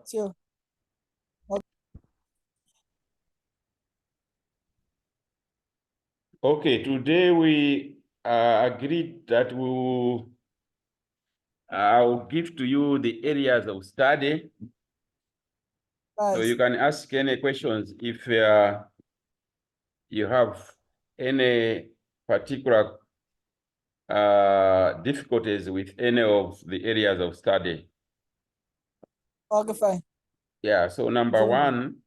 Sure. Okay, today we agreed that I'll give to you the areas of study. So you can ask any questions if you have any particular difficulties with any of the areas of study. Okay, fine. Yeah, so number one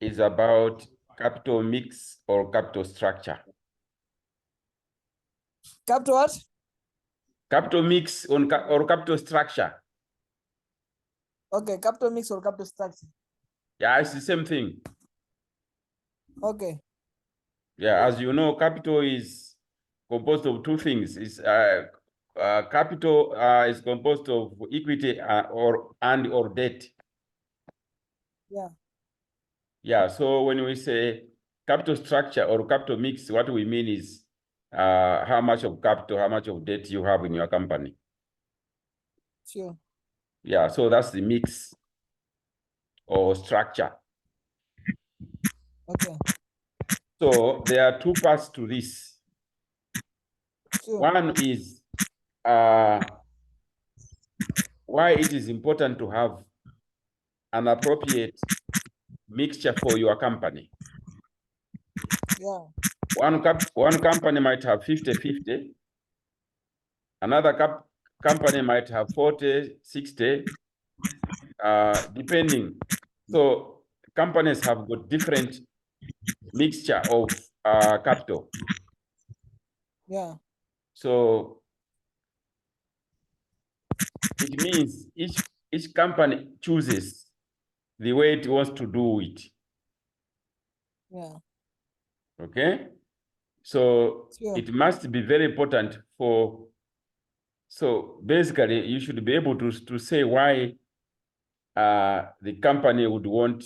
is about capital mix or capital structure. Capital what? Capital mix or capital structure. Okay, capital mix or capital structure. Yeah, it's the same thing. Okay. Yeah, as you know, capital is composed of two things. Capital is composed of equity or debt. Yeah. Yeah, so when we say capital structure or capital mix, what we mean is how much of capital, how much of debt you have in your company. Sure. Yeah, so that's the mix or structure. Okay. So there are two parts to this. Sure. One is why it is important to have an appropriate mixture for your company. Yeah. One company might have 50-50. Another company might have 40-60, depending. So companies have got different mixture of capital. Yeah. So it means each company chooses the way it wants to do it. Yeah. Okay? So Sure. it must be very important for, so basically you should be able to say why the company would want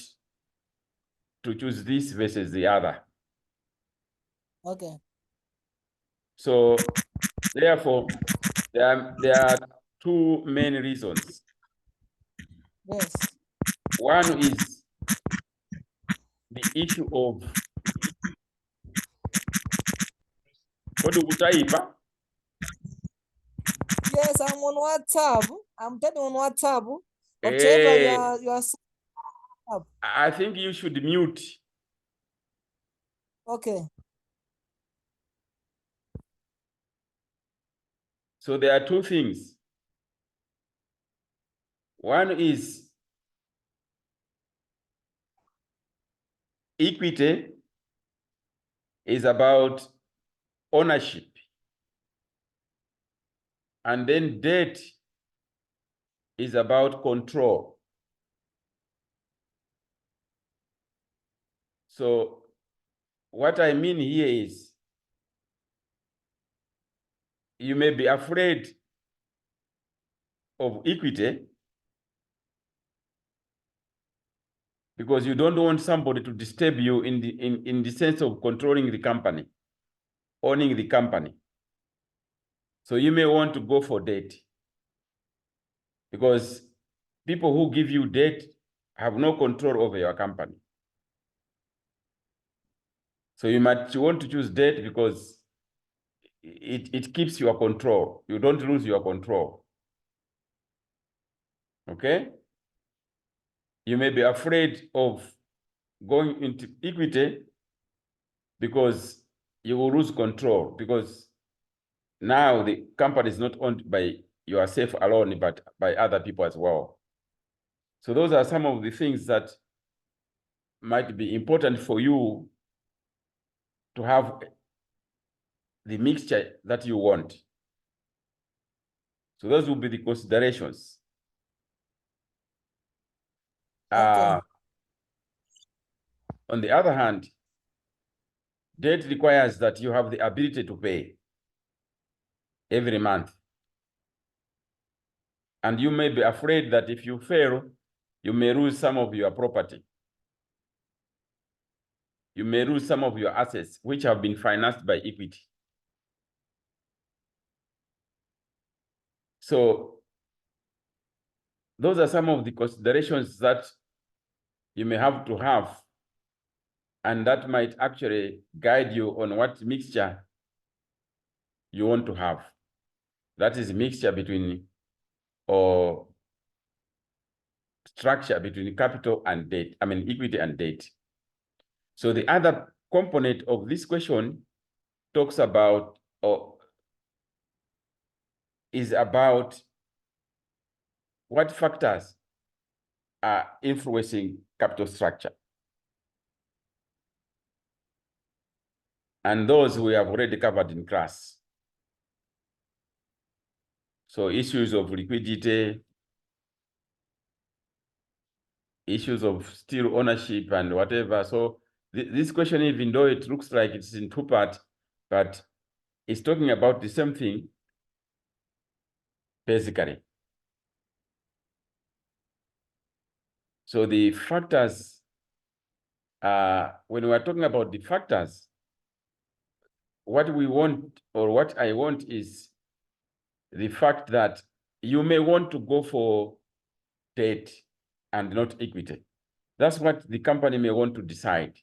to choose this versus the other. Okay. So therefore, there are two main reasons. Yes. One is the issue of Yes, I'm on WhatsApp. I'm telling on WhatsApp. Whatever you are saying. I think you should mute. Okay. So there are two things. One is equity is about ownership. And then debt is about control. So what I mean here is you may be afraid of equity because you don't want somebody to disturb you in the sense of controlling the company, owning the company. So you may want to go for debt because people who give you debt have no control over your company. So you might want to choose debt because it keeps your control. You don't lose your control. Okay? You may be afraid of going into equity because you will lose control, because now the company is not owned by yourself alone, but by other people as well. So those are some of the things that might be important for you to have the mixture that you want. So those will be the considerations. Okay. On the other hand, debt requires that you have the ability to pay every month. And you may be afraid that if you fail, you may lose some of your property. You may lose some of your assets, which have been financed by equity. So those are some of the considerations that you may have to have, and that might actually guide you on what mixture you want to have. That is mixture between, or structure between capital and debt, equity and debt. So the other component of this question talks about, or is about, what factors are influencing capital structure. And those we have already covered in class. So issues of liquidity, issues of still ownership and whatever. So this question, even though it looks like it's in two parts, but it's talking about the same thing, basically. So the factors, when we're talking about the factors, what we want, or what I want, is the fact that you may want to go for debt and not equity. That's what the company may want to decide,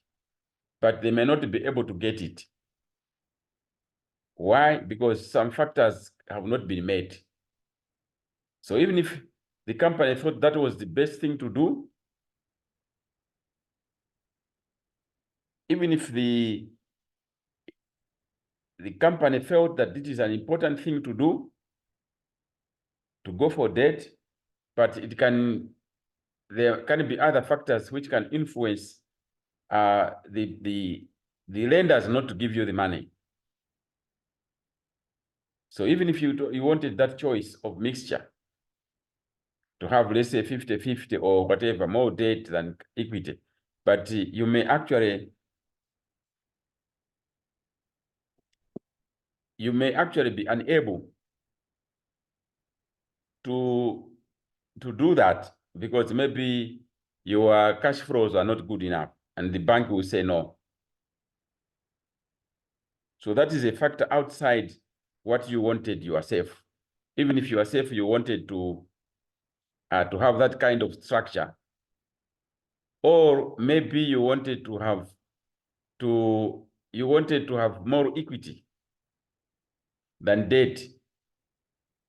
but they may not be able to get it. Why? Because some factors have not been met. So even if the company thought that was the best thing to do, even if the company felt that this is an important thing to do, to go for debt, but there can be other factors which can influence the lenders not to give you the money. So even if you wanted that choice of mixture, to have, let's say, 50-50 or whatever, more debt than equity, but you may actually be unable to do that, because maybe your cash flows are not good enough and the bank will say no. So that is a factor outside what you wanted yourself. Even if yourself you wanted to have that kind of structure, or maybe you wanted to have more equity than debt,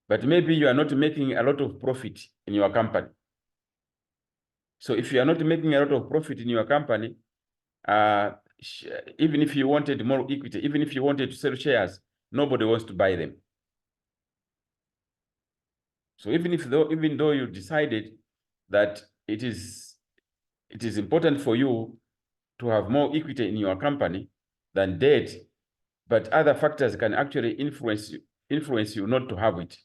but maybe you are not making a lot of profit in your company. So if you are not making a lot of profit in your company, even if you wanted more equity, even if you wanted to sell shares, nobody wants to buy them. So even though you decided that it is important for you to have more equity in your company than debt, but other factors can actually influence you not to have it,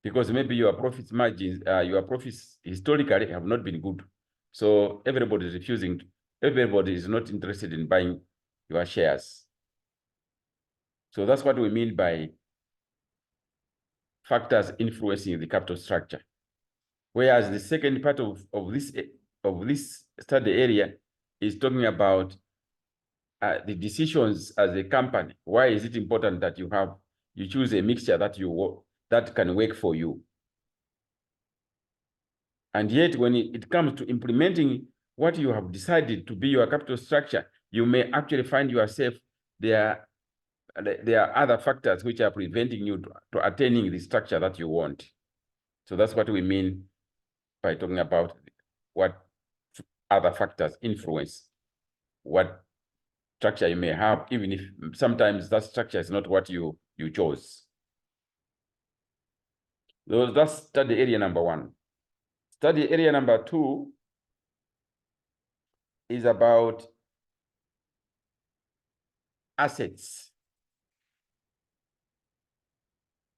because maybe your profit margins, your profits historically have not been good. So everybody is refusing. Everybody is not interested in buying your shares. So that's what we mean by factors influencing the capital structure. Whereas the second part of this study area is talking about the decisions as a company. Why is it important that you choose a mixture that can work for you? And yet, when it comes to implementing what you have decided to be your capital structure, you may actually find yourself there are other factors which are preventing you to attaining the structure that you want. So that's what we mean by talking about what other factors influence what structure you may have, even if sometimes that structure is not what you chose. So that's study area number one. Study area number two is about assets.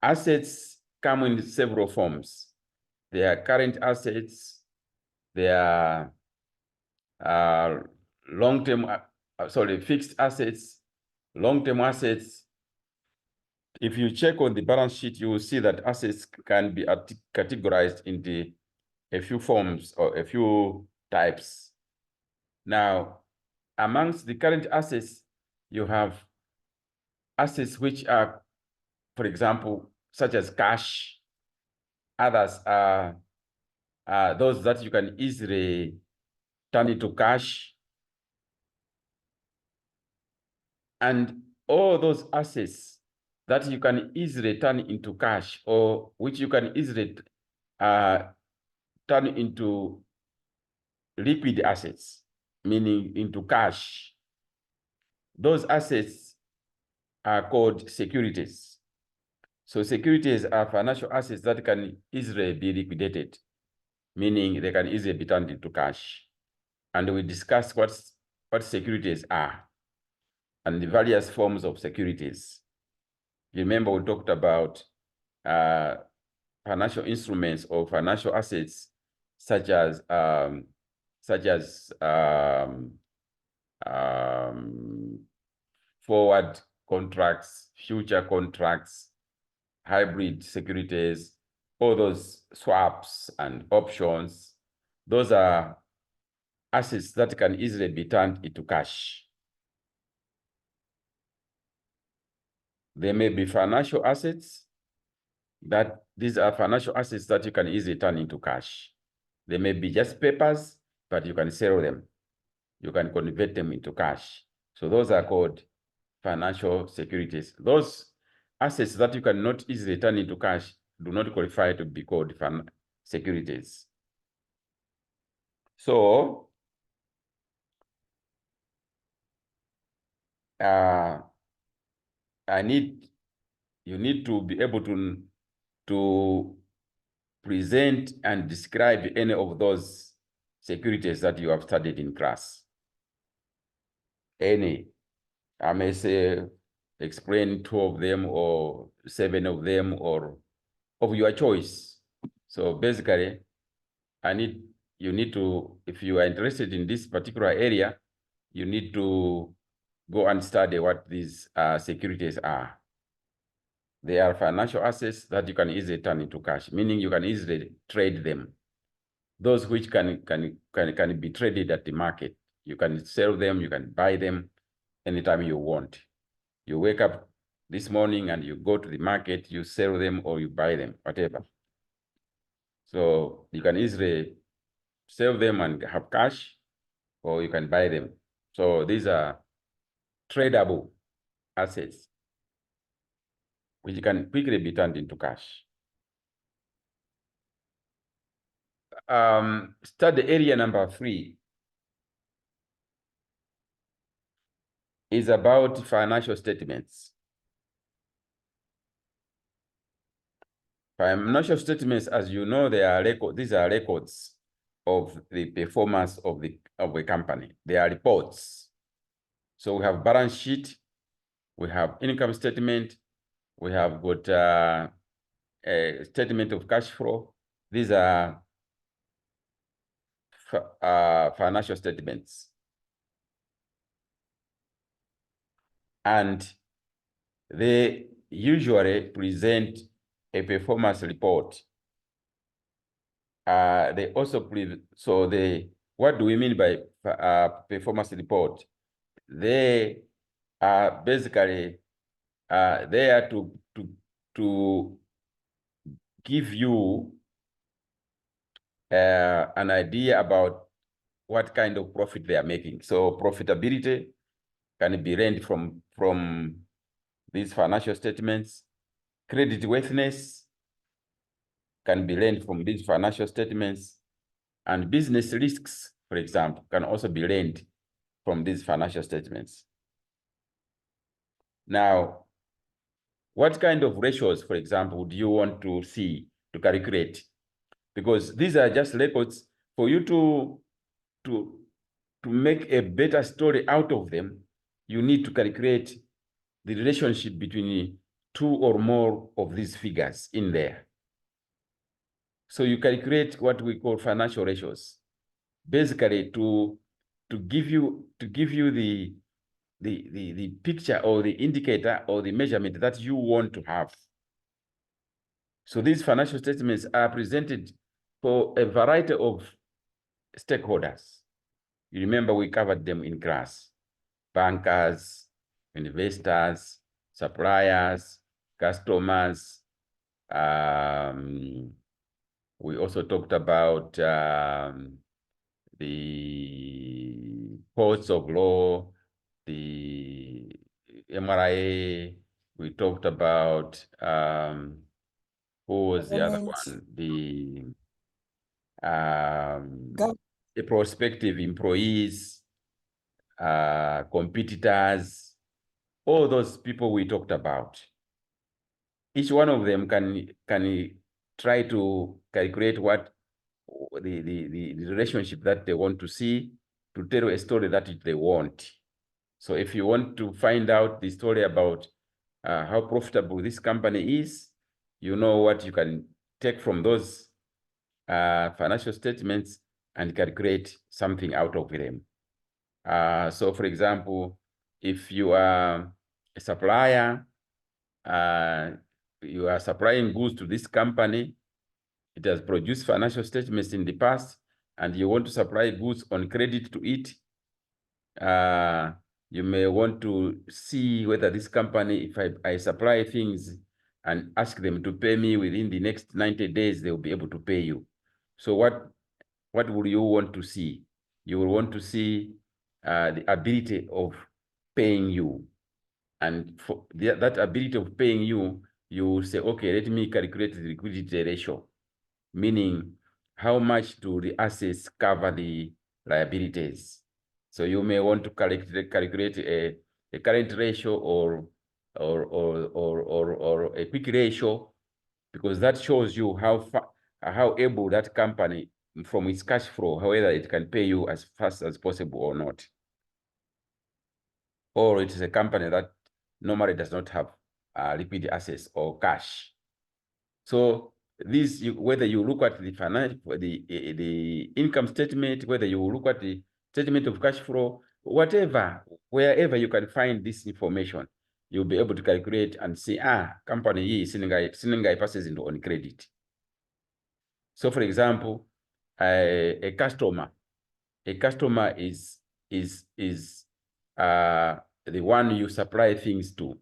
Assets come in several forms. There are current assets, there are fixed assets, long-term assets. If you check on the balance sheet, you will see that assets can be categorized into a few forms or a few types. Now, amongst the current assets, you have assets which are, for example, such as cash. Others are those that you can easily turn into cash, and all those assets that you can easily turn into cash, or which you can easily turn into liquid assets, meaning into cash. Those assets are called securities. So securities are financial assets that can easily be liquidated, meaning they can easily be turned into cash. And we discussed what securities are and the various forms of securities. You remember we talked about financial instruments or financial assets such as forward contracts, future contracts, hybrid securities, all those swaps and options. Those are assets that can easily be turned into cash. They may be financial assets, that these are financial assets that you can easily turn into cash. They may be just papers, but you can sell them. You can convert them into cash. So those are called financial securities. Those assets that you cannot easily turn into cash do not qualify to be called securities. So you need to be able to present and describe any of those securities that you have studied in class. Any, I may say, explain 2 of them or 7 of them, or of your choice. So basically, you need to, if you are interested in this particular area, you need to go and study what these securities are. They are financial assets that you can easily turn into cash, meaning you can easily trade them. Those which can be traded at the market. You can sell them, you can buy them anytime you want. You wake up this morning and you go to the market, you sell them or you buy them, whatever. So you can easily sell them and have cash, or you can buy them. So these are tradable assets, which can quickly be turned into cash. Study area number 3 is about financial statements. Financial statements, as you know, they are these are records of the performance of a company. They are reports. So we have balance sheet, we have income statement, we have got a statement of cash flow. These are financial statements. And they usually present a performance report. They also what do we mean by performance report? They are basically there to give you an idea about what kind of profit they are making. So profitability can be learned from these financial statements. Creditworthiness can be learned from these financial statements. And business risks, for example, can also be learned from these financial statements. Now, what kind of ratios, for example, do you want to see to calculate? Because these are just records for you to make a better story out of them. You need to calculate the relationship between 2 or more of these figures in there. So you calculate what we call financial ratios, basically to give you the picture or the indicator or the measurement that you want to have. So these financial statements are presented for a variety of stakeholders. You remember we covered them in class: bankers, investors, suppliers, customers, We also talked about the courts of law, the MRIA. We talked about who was the other one? The prospective employees, competitors, all those people we talked about. Each one of them can try to calculate what the relationship that they want to see to tell a story that they want. So if you want to find out the story about how profitable this company is, you know what you can take from those financial statements and calculate something out of them. So for example, if you are a supplier, you are supplying goods to this company, it has produced financial statements in the past, and you want to supply goods on credit to it, you may want to see whether this company, if I supply things and ask them to pay me within the next 90 days, they will be able to pay you. So what will you want to see? You will want to see the ability of paying you. And for that ability of paying you, you will say, okay, let me calculate the liquidity ratio, meaning how much do the assets cover the liabilities. So you may want to calculate a current ratio or a quick ratio, because that shows you how able that company from its cash flow, whether it can pay you as fast as possible or not. Or it is a company that normally does not have liquid assets or cash. So this, whether you look at the the income statement, whether you look at the statement of cash flow, whatever, wherever you can find this information, you'll be able to calculate and see, company hii sininga passes into on credit. So for example, a customer is the one you supply things to.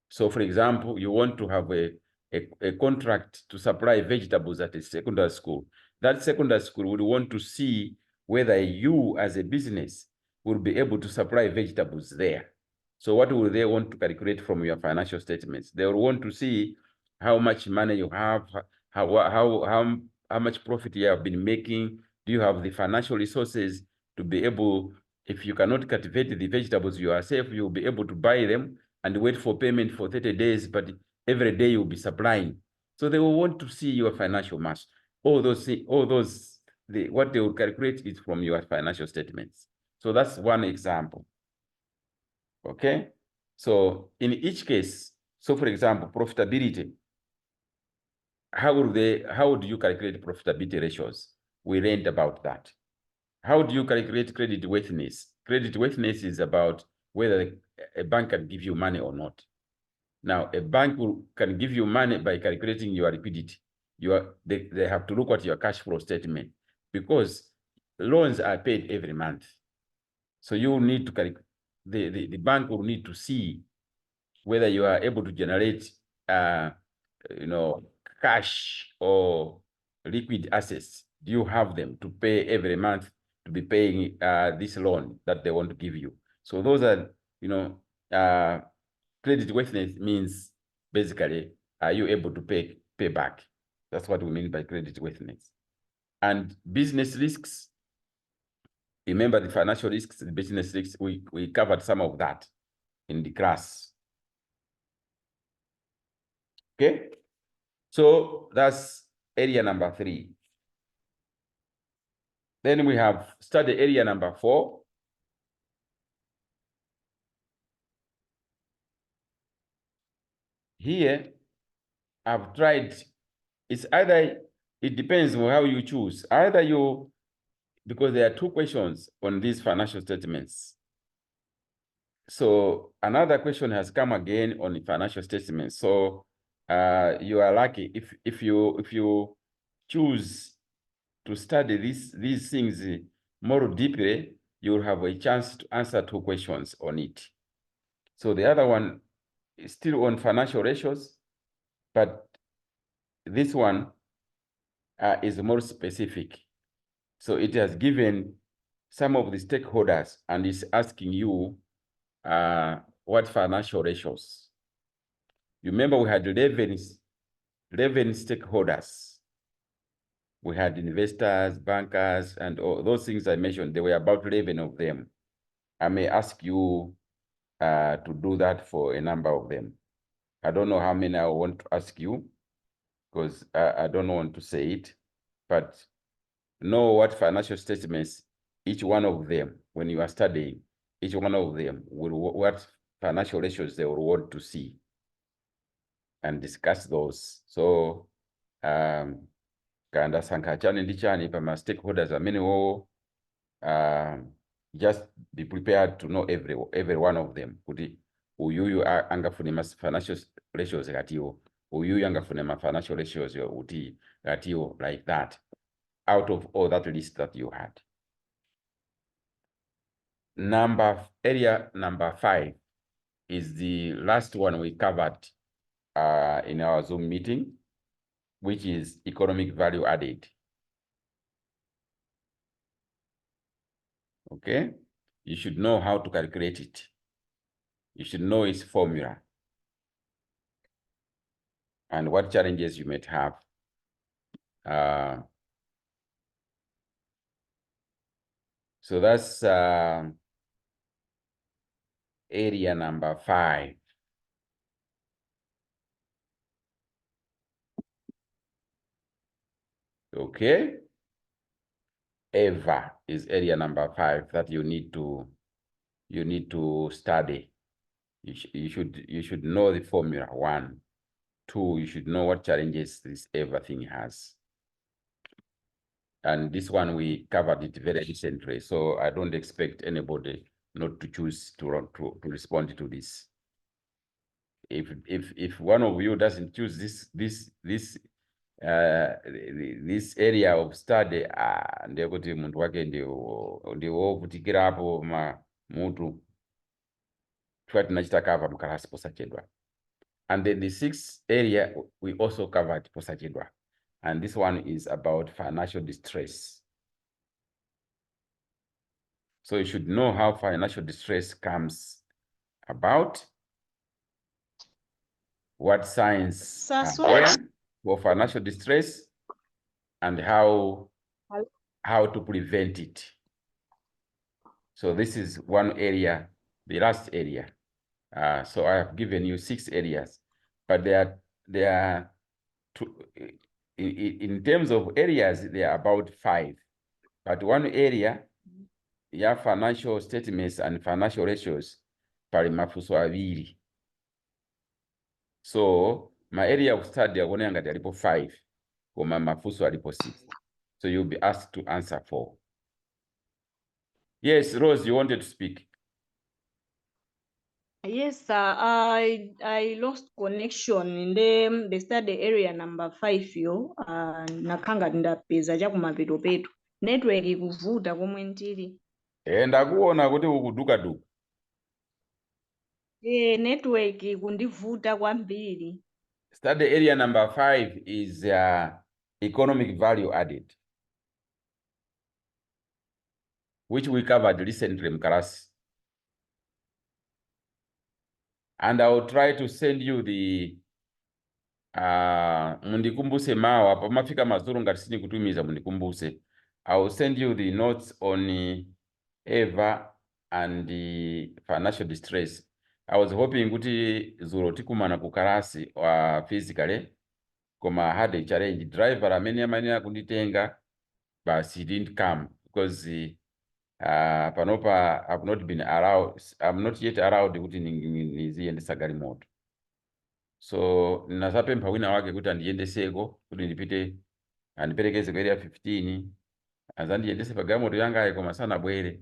So for example, you want to have a contract to supply vegetables at a secondary school. That secondary school would want to see whether you as a business will be able to supply vegetables there. So what will they want to calculate from your financial statements? They will want to see how much money you have, how much profit you have been making. Do you have the financial resources to be able, if you cannot cultivate the vegetables yourself, you'll be able to buy them and wait for payment for 30 days, but every day you'll be supplying. So they will want to see your financial mass. What they will calculate is from your financial statements. So that's one example. Okay. So in each case, so for example, profitability, how do you calculate profitability ratios? We learned about that. How do you calculate credit worthiness? Credit worthiness is about whether a bank can give you money or not. Now, a bank can give you money by calculating your liquidity. They have to look at your cash flow statement, because loans are paid every month. So you need to calculate, the bank will need to see whether you are able to generate cash or liquid assets. Do you have them to pay every month, to be paying this loan that they want to give you? So those are, credit worthiness means basically, are you able to pay back? That's what we mean by credit worthiness. And business risks, remember the financial risks, the business risks, we covered some of that in the class. Okay, so that's area number 3. Then we have study area number 4. Here, I've tried, it depends on how you choose. Either because there are 2 questions on these financial statements. So another question has come again on the financial statements. So you are lucky if you choose to study these things more deeply, you'll have a chance to answer 2 questions on it. So the other one is still on financial ratios, but this one is more specific. So it has given some of the stakeholders and is asking you what financial ratios. You remember we had 11 stakeholders. We had investors, bankers, and all those things I mentioned. There were about 11 of them. I may ask you to do that for a number of them. I don't know how many I want to ask you because I don't want to say it, but know what financial statements, each one of them, when you are studying, each one of them what financial ratios they will want to see and discuss those. So, kanda sankha chani ndi chani pa ma stakeholders amene wo just be prepared to know every one of them. Kuti uyuyu angafune ma financial ratios katiwo, uyuyu angafune ma financial ratios uti katiwo, like that, out of all that list that you had. Area number 5 is the last one we covered in our Zoom meeting, which is economic value added. Okay, you should know how to calculate it. You should know its formula and what challenges you might have. So that's area number 5. Okay. EVA is area number 5 that you need to study. You should know the formula. 1, 2, you should know what challenges this EVA thing has. And this one we covered it very recently, so I don't expect anybody not to choose to respond to this. If one of you doesn't choose this area of study, ndekuti muntu wake ndiwovutikirapo mutu tinachita mkalasi posachedwa. And then the 6th area we also covered posachedwa, and this one is about financial distress. So you should know how financial distress comes about, what signs are there for financial distress, and how to prevent it. So this is one area, the last area. So I have given you 6 areas, but there are two, in terms of areas, they are about 5. But one area, you have financial statements and financial ratios, pali mafuso aviri. So my area of study akone ngati alipo 5, koma mafuso alipo 6. So you'll be asked to answer 4. Yes, Rose, you wanted to speak. Yes, sir. I lost connection in the study area number 5 yo. Nakanga ndapeza chakumapeto petu. Network ikuvuta komwe ntili. Ndakuona kuti ukuduka. Network kundivuta kwambiri. Study area number 5 is economic value added, which we covered recently in class. And I will try to send you the mundikumbuse mawa pamafika mazuru ngati sini kutumiza mundikumbuse. I will send you the notes on EVA and the financial distress. I was hoping kuti zuro tikumana kukarasi physically, koma had a challenge. Driver amene amanena kunditenga, but he didn't come because panopa I've not been allowed. I'm not yet allowed kuti niziyendesa galimoto. So nasapempha wina wake kuti andiyendeseko kuti ndipite andiperekeze ku area 15 azandiyendese pa galimoto yanga koma sanabwere.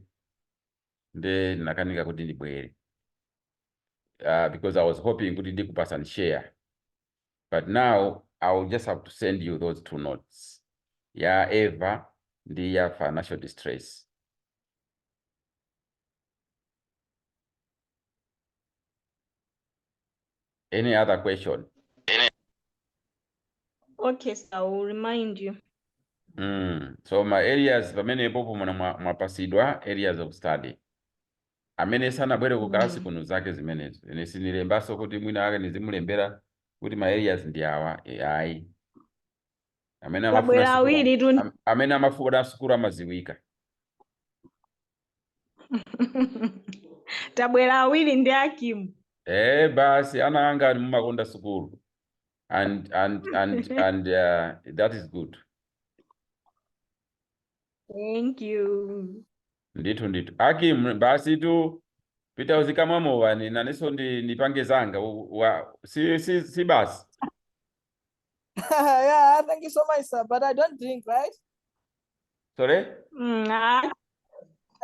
Nde nakanika kuti ndibwere. Because I was hoping kuti ndikupasa and share. But now I will just have to send you those 2 notes. Ya EVA ndi ya financial distress. Any other question? Okay, so I will remind you. So ma areas pamenepo pomwe mwapasidwa areas of study. Amene sanabwere ku kalasi kuno zake zimenezo. Ine sinilembaso kuti mwina ake nizimulembera kuti ma areas ndi awa ayi. Amene Tabwera awiri tu. amene amafuna sukulu amaziwika. Tabwera awiri ndi Hakimu. Basi ana anga mumakonda sukulu. And that is good. Thank you. Ndithu. Hakimu basi tu pita uzikamwamo wani naneso nipange zanga si basi. Yeah, thank you so much, sir. But I don't drink, right? Sorry? I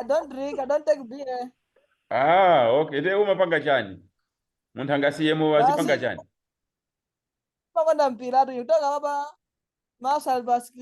don't drink. I don't take beer. Okay. Ite umapanga chani? Munthu angasiyemo wazipanga chani? Pakonda mpira tu. You talk about Marshall Basket.